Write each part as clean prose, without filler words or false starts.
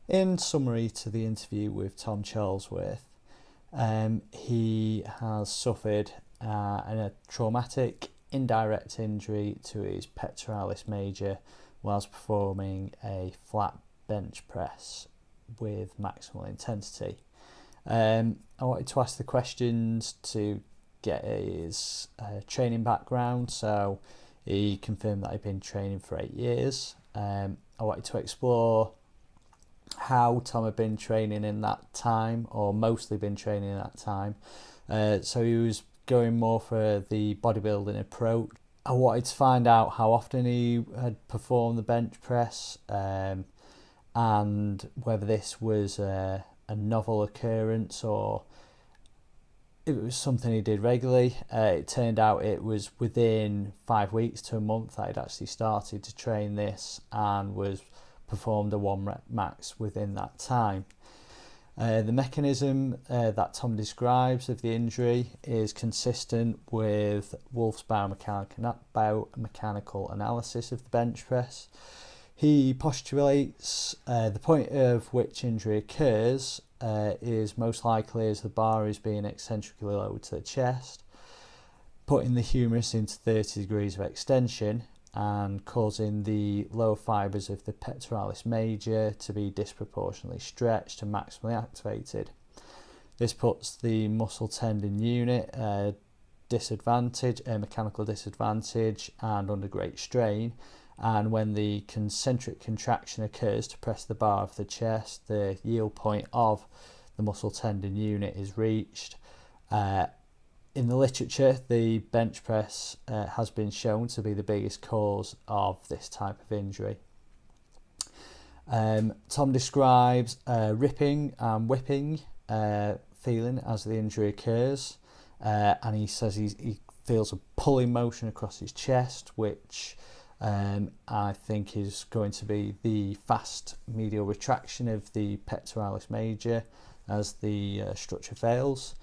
In summary to the interview with Tom Charlesworth, he has suffered a traumatic indirect injury to his pectoralis major whilst performing a flat bench press with maximal intensity. I wanted to ask the questions to get his training background. So he confirmed that he'd been training for 8 years. I wanted to explore how Tom had been training in that time, or mostly been training in that time. So he was going more for the bodybuilding approach. I wanted to find out how often he had performed the bench press, and whether this was a novel occurrence or it was something he did regularly. It turned out it was within 5 weeks to a month that he'd actually started to train this and was performed a 1 rep max within that time. The mechanism that Tom describes of the injury is consistent with Wolf's biomechanical analysis of the bench press. He postulates the point of which injury occurs is most likely as the bar is being eccentrically lowered to the chest, putting the humerus into 30 degrees of extension and causing the lower fibres of the pectoralis major to be disproportionately stretched and maximally activated. This puts the muscle tendon unit at a mechanical disadvantage and under great strain, and when the concentric contraction occurs to press the bar of the chest, the yield point of the muscle tendon unit is reached. In the literature, the bench press has been shown to be the biggest cause of this type of injury. Tom describes ripping and whipping feeling as the injury occurs, and he says he feels a pulling motion across his chest, which I think is going to be the fast medial retraction of the pectoralis major as the structure fails.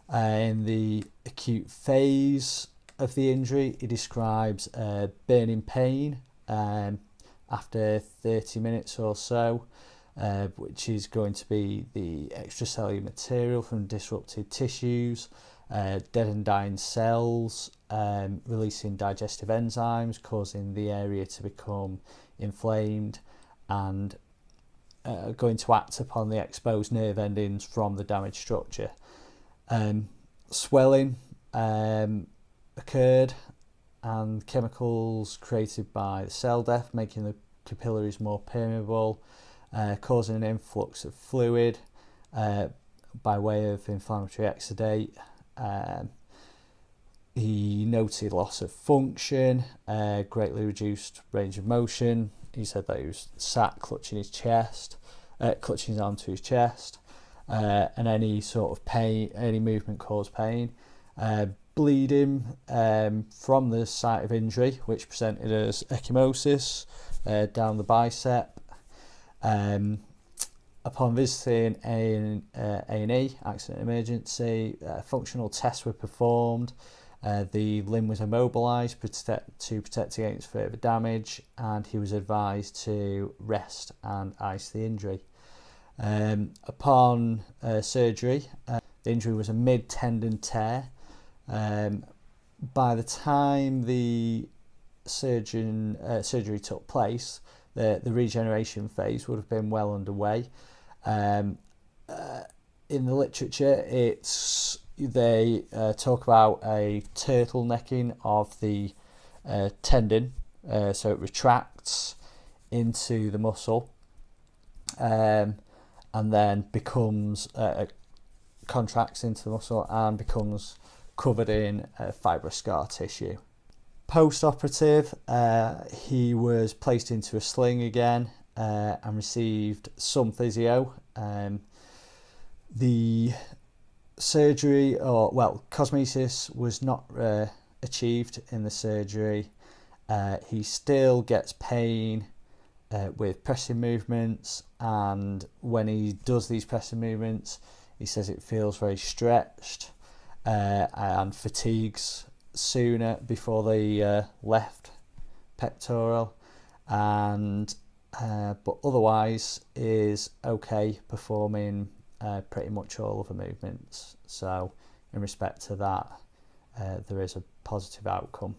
In the acute phase of the injury, he describes burning pain after 30 minutes or so, which is going to be the extracellular material from disrupted tissues, dead and dying cells, releasing digestive enzymes, causing the area to become inflamed and going to act upon the exposed nerve endings from the damaged structure. Swelling occurred, and chemicals created by the cell death, making the capillaries more permeable, causing an influx of fluid by way of inflammatory exudate. He noted loss of function, greatly reduced range of motion. He said that he was sat clutching his arm to his chest. And any sort of pain, any movement caused pain. Bleeding from the site of injury, which presented as ecchymosis down the bicep. Upon visiting A&E, accident emergency, functional tests were performed. The limb was immobilised to protect against further damage, and he was advised to rest and ice the injury. Upon surgery, the injury was a mid-tendon tear. By the time the surgery took place, the regeneration phase would have been well underway. In the literature, they talk about a turtlenecking of the tendon, so it retracts into the muscle. And then contracts into the muscle and becomes covered in fibrous scar tissue. Post-operative, he was placed into a sling again and received some physio. The surgery, cosmesis was not achieved in the surgery. He still gets pain with pressing movements, and when he does these pressing movements, he says it feels very stretched and fatigues sooner before the left pectoral, and but otherwise is okay, performing pretty much all of the movements. So in respect to that, there is a positive outcome.